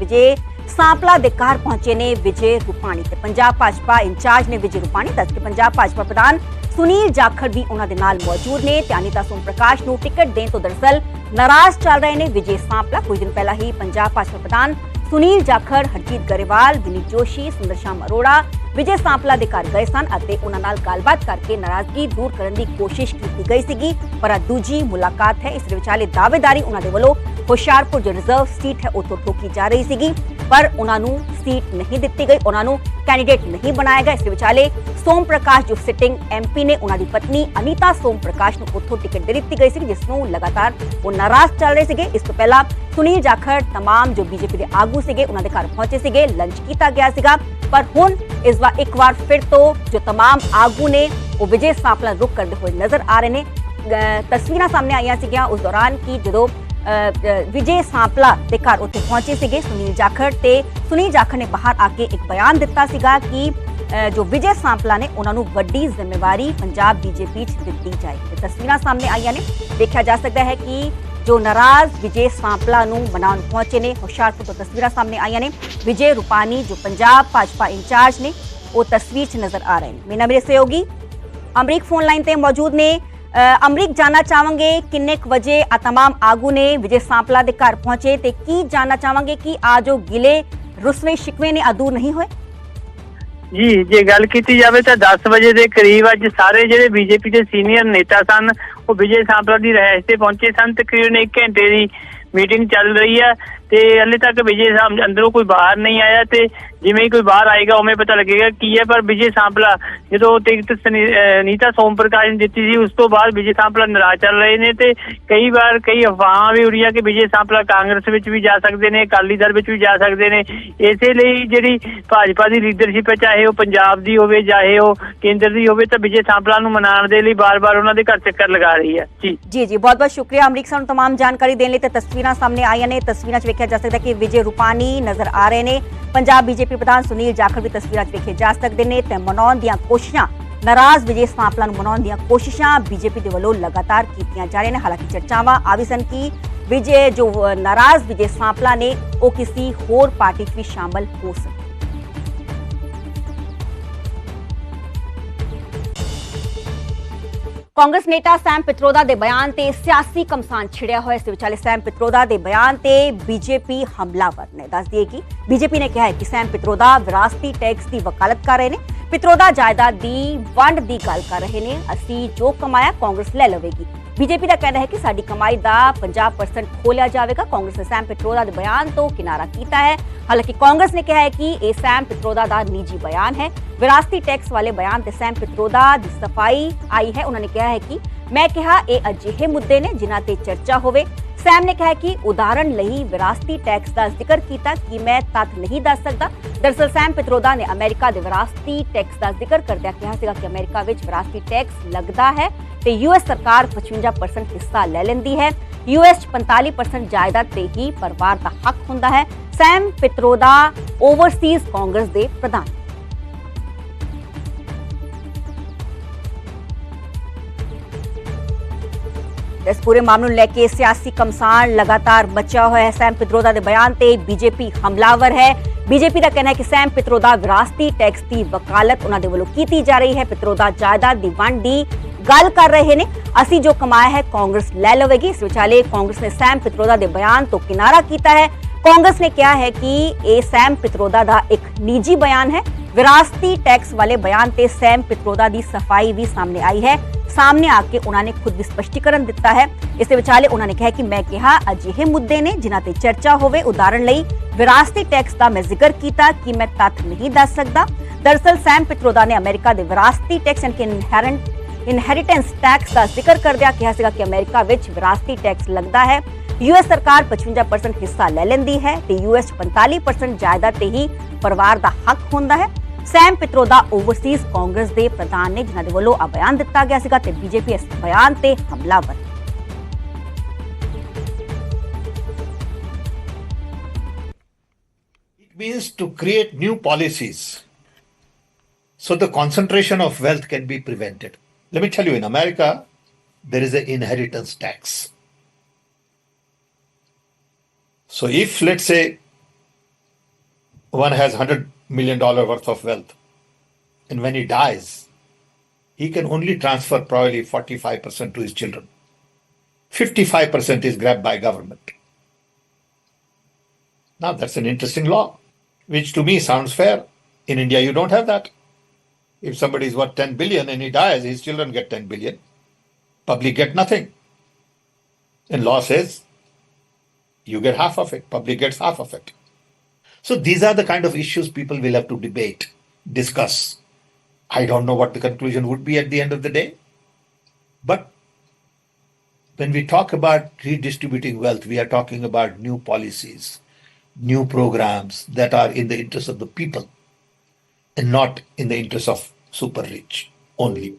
ਵਿਜੇ सांपला ਦੇ ਘਰ ਪਹੁੰਚੇ ਨੇ ਵਿਜੇ ਰੂਪਾਣੀ ਤੇ ਪੰਜਾਬ ਭਾਜਪਾ ਇੰਚਾਰਜ ਨੇ ਵਿਜੇ ਰੂਪਾਣੀ। ਦੱਸ ਕੇ ਪੰਜਾਬ ਭਾਜਪਾ ਪ੍ਰਧਾਨ ਸੁਨੀਲ ਜਾਖੜ ਵੀ ਉਹਨਾਂ ਦੇ ਨਾਲ ਮੌਜੂਦ ਨੇ ਤੇ ਅਨੀਤਾ ਸੋਮ ਪ੍ਰਕਾਸ਼ ਨੂੰ ਟਿਕਟ ਦੇਣ ਤੋਂ ਦਰਅਸਲ ਨਾਰਾਜ਼ ਚੱਲ ਰਹੇ ਨੇ ਵਿਜੇ सांपला। ਕੁਝ ਦਿਨ ਪਹਿਲਾਂ ਹੀ ਪੰਜਾਬ ਭਾਜਪਾ ਪ੍ਰਧਾਨ ਸੁਨੀਲ ਜਾਖੜ, ਹਰਜੀਤ ਗਰੇਵਾਲ, ਦਿਲੀਪ ਜੋਸ਼ੀ, ਸੁੰਦਰ ਸ਼ਾਮ ਅਰੋੜਾ ਵਿਜੇ सांपला ਦੇ ਘਰ ਗਏ ਸਨ ਅਤੇ ਉਹਨਾਂ ਨਾਲ ਗੱਲਬਾਤ ਕਰਕੇ ਨਾਰਾਜ਼ਗੀ ਦੂਰ ਕਰਨ ਦੀ ਕੋਸ਼ਿਸ਼ ਕੀਤੀ ਗਈ ਸੀਗੀ। ਪਰ ਦੂਜੀ ਮੁਲਾਕਾਤ ਹੈ। ਇਸ ਦੇ ਵਿਚਾਲੇ ਦਾਅਵੇਦਾਰੀ ਉਹਨਾਂ ਦੇ ਵੱਲੋਂ ਹੁਸ਼ਿਆਰਪੁਰ ਜੋ ਰਿਜ਼ਰਵ ਸੀਟ ਹੈ ਉੱਥੋਂ ਠੋਕੀ ਜਾ ਰਹੀ ਸੀਗੀ, ਪਰ ਉਹਨਾਂ ਨੂੰ ਸੀਟ ਨਹੀਂ ਦਿੱਤੀ ਗਈ, ਉਹਨਾਂ ਨੂੰ ਕੈਂਡੀਡੇਟ ਨਹੀਂ ਬਣਾਇਆ ਗਿਆ। ਇਸ ਦੇ ਵਿਚਾਲੇ ਸੋਮ ਪ੍ਰਕਾਸ਼ ਜੋ ਸਿਟਿੰਗ ਐਮਪੀ ਨੇ, ਉਹਨਾਂ ਦੀ ਪਤਨੀ ਅਨੀਤਾ ਸੋਮ ਪ੍ਰਕਾਸ਼ ਨੂੰ ਉੱਥੋਂ ਟਿਕਟ ਦੇ ਦਿੱਤੀ ਗਈ ਸੀ, ਜਿਸ ਨੂੰ ਲਗਾਤਾਰ ਉਹ ਨਾਰਾਜ਼ ਚੱਲ ਰਹੇ ਸੀਗੇ। ਇਸ ਤੋਂ ਪਹਿਲਾਂ ਸੁਨੀਲ ਜਾਖੜ तमाम ਜੋ ਬੀਜੇਪੀ ਦੇ ਆਗੂ ਸੀਗੇ ਉਹਨਾਂ ਦੇ ਘਰ ਪਹੁੰਚੇ ਸੀਗੇ, ਲੰਚ ਕੀਤਾ ਗਿਆ ਸੀਗਾ। ਪਰ ਹੁਣ ਇਸ ਵਾਰ ਇੱਕ ਵਾਰ ਫਿਰ ਤੋਂ ਜੋ तमाम ਆਗੂ ਨੇ ਉਹ ਵਿਜੇ सांपला ਰੁਕ ਕਰਦੇ ਹੋਏ ਨਜ਼ਰ ਆ ਰਹੇ ਨੇ। ਤਸਵੀਰਾਂ ਸਾਹਮਣੇ ਆਈਆਂ ਸੀਗੀਆਂ ਉਸ ਦੌਰਾਨ ਕਿ ਜਦੋਂ ਵਿਜੇ सांपला ਦੇ ਘਰ ਉੱਥੇ ਪਹੁੰਚੇ ਸੀਗੇ ਸੁਨੀਲ ਜਾਖੜ ਤੇ ਸੁਨੀਲ ਜਾਖੜ ਨੇ ਬਾਹਰ ਆ ਕੇ ਇੱਕ ਬਿਆਨ ਦਿੱਤਾ ਸੀਗਾ ਕਿ ਜੋ ਵਿਜੇ सांपला ਨੇ ਉਹਨਾਂ ਨੂੰ ਵੱਡੀ ਜ਼ਿੰਮੇਵਾਰੀ ਪੰਜਾਬ ਬੀਜੇਪੀ 'ਚ ਦਿੱਤੀ ਜਾਏਗੀ। ਤਸਵੀਰਾਂ ਸਾਹਮਣੇ ਆਈਆਂ ਨੇ, ਦੇਖਿਆ ਜਾ ਸਕਦਾ ਹੈ ਕਿ ਜੋ ਨਾਰਾਜ਼ ਵਿਜੇ सांपला ਨੂੰ ਮਨਾਉਣ ਪਹੁੰਚੇ ਨੇ ਹੁਸ਼ਿਆਰਪੁਰ ਤੋਂ ਤਸਵੀਰਾਂ ਸਾਹਮਣੇ ਆਈਆਂ ਨੇ। ਵਿਜੇ ਰੂਪਾਣੀ ਜੋ ਪੰਜਾਬ ਭਾਜਪਾ ਇੰਚਾਰਜ ਨੇ ਉਹ ਤਸਵੀਰ 'ਚ ਨਜ਼ਰ ਆ ਰਹੇ ਨੇ। ਮੇਰੇ ਨਾਲ ਮੇਰੇ ਸਹਿਯੋਗੀ ਅਮਰੀਕ ਫੋਨ ਲਾਈਨ ਤੇ ਮੌਜੂਦ ਨੇ। ਅਮਰੀਕ, ਜਾਨਣਾ ਚਾਹਾਂਗੇ ਕਿੰਨੇ ਕੁ ਵਜੇ ਆ तमाम ਆਗੂ ਨੇ ਵਿਜੇ सांपला ਦੇ ਘਰ ਪਹੁੰਚੇ ਤੇ ਕੀ ਜਾਨਣਾ ਚਾਹਾਂਗੇ ਕਿ ਆ ਜੋ ਗਿਲੇ ਰੁਸਵੇ ਸ਼ਿਕਵੇ ਨੇ ਦੂਰ ਨਹੀਂ ਹੋਏ? ਜੀ ਜੇ ਗੱਲ ਕੀਤੀ ਜਾਵੇ ਤਾਂ 10 ਵਜੇ ਦੇ ਕਰੀਬ ਅੱਜ ਸਾਰੇ ਜਿਹੜੇ ਬੀਜੇਪੀ ਦੇ ਸੀਨੀਅਰ ਨੇਤਾ ਸਨ ਉਹ ਵਿਜੇ सांपला ਦੀ ਰਿਹਾਇਸ਼ ਤੇ ਪਹੁੰਚੇ ਸਨ। ਤਕਰੀਬਨ 1 ਘੰਟੇ ਦੀ ਮੀਟਿੰਗ ਚੱਲ ਰਹੀ ਹੈ ਤੇ ਹਲੇ ਤੱਕ ਵਿਜੇ ਅੰਦਰੋਂ ਕੋਈ ਬਾਹਰ ਨਹੀਂ ਆਇਆ ਤੇ ਜਿਵੇਂ ਹੀ ਕੋਈ ਬਾਹਰ ਆਏਗਾ ਉਵੇਂ ਪਤਾ ਲੱਗੇਗਾ ਕੀ ਹੈ। ਪਰ ਵਿਜੇ सांपला ਜਦੋਂ ਟਿਕਟ ਅਨੀਤਾ ਸੋਮ ਪ੍ਰਕਾਸ਼ ਨੇ ਦਿੱਤੀ ਸੀ ਉਸ ਤੋਂ ਬਾਅਦ ਵਿਜੇ सांपला ਨਾਰਾਜ਼ ਚੱਲ ਰਹੇ ਨੇ ਤੇ ਕਈ ਵਾਰ ਕਈ ਅਫਵਾਹਾਂ ਵੀ ਉੜੀਆਂ ਕਿ ਵਿਜੇ सांपला ਕਾਂਗਰਸ ਵਿੱਚ ਵੀ ਜਾ ਸਕਦੇ ਨੇ, ਅਕਾਲੀ ਦਲ ਵਿੱਚ ਵੀ ਜਾ ਸਕਦੇ ਨੇ। ਇਸੇ ਲਈ ਜਿਹੜੀ ਭਾਜਪਾ ਦੀ ਲੀਡਰਸ਼ਿਪ ਹੈ, ਚਾਹੇ ਉਹ ਪੰਜਾਬ ਦੀ ਹੋਵੇ ਚਾਹੇ ਉਹ ਕੇਂਦਰ ਦੀ ਹੋਵੇ, ਤਾਂ ਵਿਜੇ सांपला ਨੂੰ ਮਨਾਉਣ ਦੇ ਲਈ ਬਾਰ-ਬਾਰ ਉਹਨਾਂ ਦੇ ਘਰ ਚੱਕਰ ਲਗਾ ਰਹੀ ਹੈ। ਜੀ ਬਹੁਤ-ਬਹੁਤ ਸ਼ੁਕਰੀਆ ਅਮਰੀਕ ਸਾਨੂੰ तमाम ਜਾਣਕਾਰੀ ਦੇਣ ਲਈ। ਤੇ ਤਸਵੀਰਾਂ ਸਾਹਮਣੇ ਆਈਆਂ ਨੇ, ਤਸਵੀਰਾਂ 'ਚ ਵੇਖਿਆ ਜਾ ਸਕਦਾ ਕਿ ਵਿਜੇ ਰੂਪਾਣੀ ਨਜ਼ਰ ਆ ਰਹੇ ਨੇ, ਪੰਜਾਬ ਬੀਜੇਪੀ ਪ੍ਰਧਾਨ ਸੁਨੀਲ ਜਾਖੜ ਵੀ ਤਸਵੀਰਾਂ 'ਚ ਵੇਖੇ ਜਾ ਸਕਦੇ ਨੇ ਤੇ ਮਨਾਉਣ ਦੀਆਂ ਕੋਸ਼ਿਸ਼ਾਂ, ਨਾਰਾਜ਼ ਵਿਜੇ सांपला ਨੂੰ ਮਨਾਉਣ ਦੀਆਂ ਕੋਸ਼ਿਸ਼ਾਂ ਬੀਜੇਪੀ ਦੇ ਵੱਲੋਂ ਲਗਾਤਾਰ ਕੀਤੀਆਂ ਜਾ ਰਹੀਆਂ ਨੇ। ਹਾਲਾਂਕਿ ਚਰਚਾਵਾਂ ਆ ਵੀ ਸਨ ਕਿ ਵਿਜੇ ਜੋ ਨਾਰਾਜ਼ ਵਿਜੇ सांपला ਨੇ ਉਹ ਕਿਸੇ ਹੋਰ ਪਾਰਟੀ 'ਚ ਵੀ ਸ਼ਾਮਲ ਹੋ ਸਕਦੇ। ਕਾਂਗਰਸ ਨੇਤਾ ਸੈਮ ਪਿਤਰੋਦਾ ਦੇ ਬਿਆਨ ਤੇ ਸਿਆਸੀ ਕਮਸਾਨ ਛਿੜਿਆ ਹੋਇਆ। ਇਸ ਦੇ ਵਿਚਾਲੇ ਸੈਮ ਪਿਤਰੋਦਾ ਦੇ ਬਿਆਨ ਤੇ ਬੀਜੇਪੀ ਹਮਲਾਵਰ ਨੇ। ਦੱਸ ਦਈਏ ਕਿ ਬੀਜੇਪੀ ਨੇ ਕਿਹਾ ਹੈ ਕਿ ਸੈਮ ਪਿਤਰੋਦਾ ਵਿਰਾਸਤੀ ਟੈਕਸ ਦੀ ਵਕਾਲਤ ਕਰ ਰਹੇ ਨੇ। ਪਿਤਰੋਦਾ ਜਾਇਦਾਦ ਦੀ ਵੰਡ ਦੀ ਗੱਲ ਕਰ ਰਹੇ ਨੇ। ਅਸੀਂ ਜੋ ਕਮਾਇਆ ਕਾਂਗਰਸ ਲੈ ਲਵੇਗੀ। ਬੀਜੇਪੀ ਦਾ ਕਹਿਣਾ ਹੈ ਕਿ ਸਾਡੀ ਕਮਾਈ ਦਾ 50% ਖੋਲਿਆ ਜਾਵੇਗਾ। ਕਾਂਗਰਸ ਨੇ ਸੈਮ ਪਿਤਰੋਦਾ ਦੇ ਬਿਆਨ ਤੋਂ ਕਿਨਾਰਾ ਕੀਤਾ ਹੈ। ਹਾਲਾਂਕਿ ਕਾਂਗਰਸ ਨੇ ਕਿਹਾ ਹੈ ਕਿ ਇਹ ਸੈਮ ਪਿਤਰੋਦਾ ਦਾ ਨਿੱਜੀ ਬਿਆਨ ਹੈ। ਵਿਰਾਸਤੀ ਟੈਕਸ ਵਾਲੇ ਬਿਆਨ ਤੇ ਸੈਮ ਪਿਤਰੋਦਾ ਦੀ ਸਫਾਈ ਆਈ ਹੈ। ਉਹਨਾਂ ਨੇ ਕਿਹਾ ਹੈ ਕਿ ਮੈਂ ਕਿਹਾ ਇਹ ਅਜਿਹੇ ਮੁੱਦੇ ਨੇ ਜਿਨ੍ਹਾਂ ਤੇ ਚਰਚਾ ਹੋਵੇ। ਸੈਮ ਨੇ ਕਿਹਾ ਕਿ ਉਦਾਹਰਣ ਲਈ ਵਿਰਾਸਤੀ ਟੈਕਸ ਦਾ ਜ਼ਿਕਰ ਕੀਤਾ ਕਿ ਮੈਂ ਤੱਥ ਨਹੀਂ ਦੱਸ ਸਕਦਾ। ਦਰਅਸਲ ਸੈਮ ਪਿਤਰੋਦਾ ਨੇ ਅਮਰੀਕਾ ਦੇ ਵਿਰਾਸਤੀ ਟੈਕਸ ਦਾ ਜ਼ਿਕਰ ਕਰਦਿਆਂ ਕਿਹਾ ਸੀਗਾ ਕਿ ਅਮਰੀਕਾ ਵਿੱਚ ਵਿਰਾਸਤੀ ਟੈਕਸ ਲੱਗਦਾ ਹੈ ਤੇ ਯੂਐਸ ਸਰਕਾਰ 55% ਹਿੱਸਾ ਲੈ ਲੈਂਦੀ ਹੈ। ਯੂਐਸ 'ਚ 45% ਜਾਇਦਾਦ ਤੇ ਹੀ ਪਰਿਵਾਰ ਦਾ ਹੱਕ ਹੁੰਦਾ ਹੈ। ਸੈਮ ਪਿਤਰੋਦਾ ਓਵਰਸੀਜ਼ ਕਾਂਗਰਸ ਦੇ ਪ੍ਰਧਾਨ। इस पूरे मामले को लेकर सियासी कमसान लगातार मचा हुआ है। सैम पित्रोदा के बयान ते बीजेपी हमलावर है। बीजेपी का कहना है कि सैम पित्रोदा विरासती टैक्स की वकालत उन्होंने वालों की जा रही है। पित्रोदा जायदाद की वंड की गल कर रहे हैं। असी जो कमाया है कांग्रेस ले लवेगी। इस विचाले कांग्रेस ने सैम पित्रोदा के बयान तो किनारा किया है। कांग्रेस ने कहा है कि यह सैम पित्रोदा का एक निजी बयान है। विरासती टैक्स वाले बयान ते सैम पित्रोदा की सफाई भी सामने आई है। सामने आके उन्होंने खुद भी स्पष्टीकरण दिता है। इस विचाले उन्होंने कहा कि मैं कहा अजिहे मुद्दे ने जिन्हां ते चर्चा होवे। उदाहरण लई विरासती टैक्स का मैं जिक्र किया कि मैं तथ्य नहीं दस सकता। दरअसल सैम पित्रोदा ने अमेरिका के विरासती टैक्स यानी इनहेरिटेंस टैक्स का जिक्र करदिया कहा सीगा कि अमेरिका विच विरासती टैक्स लगता है। यूएस सरकार 55% हिस्सा ले लेंदी है ते यूएस 45% जायदाद ते ही परिवार का हक होंदा है। सैम पित्रोदा ओवरसीज कांग्रेस के प्रधान ने जिन्हां दे वल्लों आ बयान दिता गया सीगा ते बीजेपी इस बयान ते हमलावर। It means to create new policies so the concentration of wealth can be prevented. Let me tell you, in America, there is an inheritance tax. So if, let's say, one has $100 million worth of wealth. And when he dies, he can only transfer probably 45% to his children. 55% is grabbed by government. Now that's an interesting law, which to me sounds fair. In India, you don't have that. If somebody is worth 10 billion and he dies, his children get 10 billion. Public get nothing. And law says you get half of it, public gets half of it. So these are the kind of issues people will have to debate, discuss. I don't know what the conclusion would be at the end of the day. But when we talk about redistributing wealth, we are talking about new policies, new programs that are in the interest of the people and not in the interest of super rich only.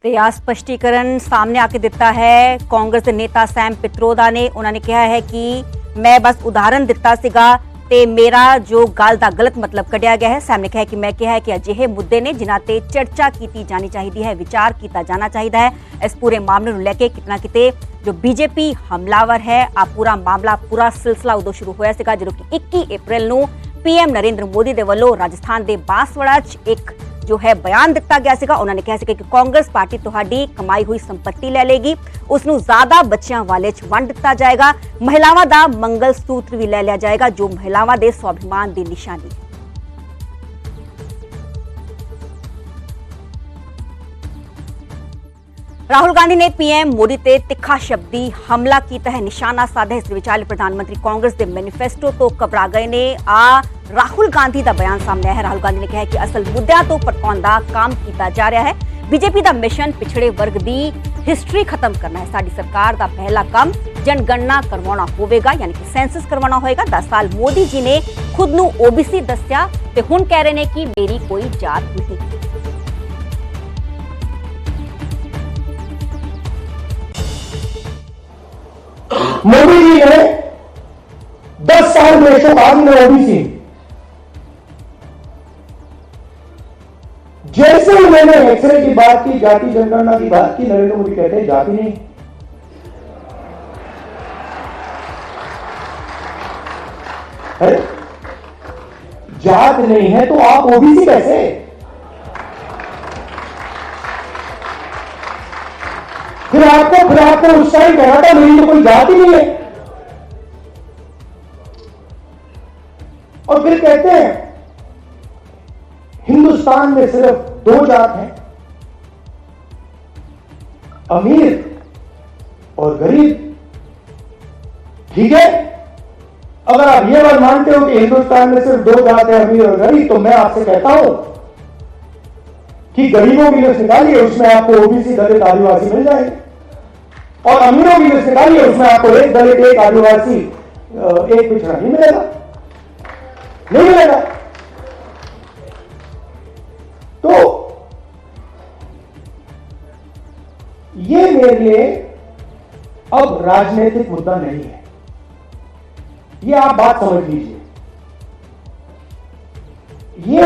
ਤੇ ਆ ਸਪਸ਼ਟੀਕਰਨ ਸਾਹਮਣੇ ਆ ਕੇ ਦਿੱਤਾ ਹੈ ਕਾਂਗਰਸ ਦੇ ਨੇਤਾ ਸੈਮ ਪਿਤਰੋਦਾ ਨੇ। ਉਹਨਾਂ ਨੇ ਕਿਹਾ ਹੈ ਕਿ ਮੈਂ ਬਸ ਉਦਾਹਰਨ ਦਿੱਤਾ ਸੀਗਾ ਤੇ ਮੇਰਾ ਜੋ ਗੱਲ ਦਾ ਗਲਤ ਮਤਲਬ ਕੱਢਿਆ ਗਿਆ ਹੈ। ਸੈਮ ਨੇ ਕਿਹਾ ਕਿ ਮੈਂ ਕਿਹਾ ਹੈ ਕਿ ਅਜਿਹੇ ਮੁੱਦੇ ਨੇ ਜਿਨ੍ਹਾਂ ਤੇ ਚਰਚਾ ਕੀਤੀ ਜਾਣੀ ਚਾਹੀਦੀ ਹੈ, ਵਿਚਾਰ ਕੀਤਾ ਜਾਣਾ ਚਾਹੀਦਾ ਹੈ। ਇਸ ਪੂਰੇ ਮਾਮਲੇ ਨੂੰ ਲੈ ਕੇ ਕਿਤਨਾ ਕਿਤੇ ਜੋ ਬੀਜੇਪੀ ਹਮਲਾਵਰ ਹੈ, ਆ ਪੂਰਾ ਮਾਮਲਾ ਪੂਰਾ ਸਿਲਸਿਲਾ ਉਦੋਂ ਸ਼ੁਰੂ ਹੋਇਆ ਸੀਗਾ ਜਦੋਂ ਕਿ 21 ਅਪ੍ਰੈਲ ਨੂੰ ਪੀਐਮ ਨਰਿੰਦਰ ਮੋਦੀ ਦੇ ਵੱਲੋਂ ਰਾਜਸਥਾਨ ਦੇ ਬਾਂਸਵਾੜਾ 'ਚ ਇੱਕ जो है बयान दिता गया सीगा। उन्होंने कहा कि कांग्रेस पार्टी तुहाडी कमाई हुई संपत्ति ले लेगी, उसनू ज्यादा बच्चियां वाले च वंड दिता जाएगा, महिलावां दा मंगल सूत्र भी ले लिया जाएगा जो महिलावां दे स्वाभिमान दी निशानी है। राहुल गांधी ने पीएम मोदी ते तिखा शब्दी हमला किया है, निशाना साधा। इस विचाले प्रधानमंत्री कांग्रेस के मैनीफेस्टो तो घबरा गए ने। आ राहुल गांधी का बयान सामने आया है। राहुल गांधी ने कहा कि असल मुद्दों तो भटकाउण दा काम किया जा रहा है। बीजेपी का मिशन पिछड़े वर्ग की हिस्टरी खत्म करना है। साडी सरकार का पहला काम जनगणना करवाना होगा, यानी कि सेंसस करवाना होगा। 10 साल मोदी जी ने खुद नू ओबीसी दस्या ते हुण कह रहे हैं कि मेरी कोई जात नहीं। मोदी जी ने 10 साल में तो कहा मैं ओबीसी, जैसे ही मैंने एक्सरे की बात की, जाति जनगणना की बात की, नरेंद्र मोदी कहते हैं जाति नहीं। अरे जात नहीं है तो आप ओबीसी कैसे? फिर आपको उस टाइम कहा था मेरी तो कोई जात ही नहीं है, और फिर कहते हैं हिंदुस्तान में सिर्फ 2 जात हैं, अमीर और गरीब। ठीक है, अगर आप ये बात मानते हो कि हिंदुस्तान में सिर्फ 2 जात है, अमीर और गरीब, तो मैं आपसे कहता हूं कि गरीबों की लिस्ट निकालिए, उसमें आपको ओबीसी, दलित, आदिवासी मिल जाएंगे, और अमीरों की लिस्ट निकालिए, उसमें आपको एक दलित, एक आदिवासी, एक पिछड़ा नहीं मिलेगा, नहीं मिलेगा। तो ये मेरे लिए अब राजनीतिक मुद्दा नहीं है, ये आप बात समझ लीजिए। ये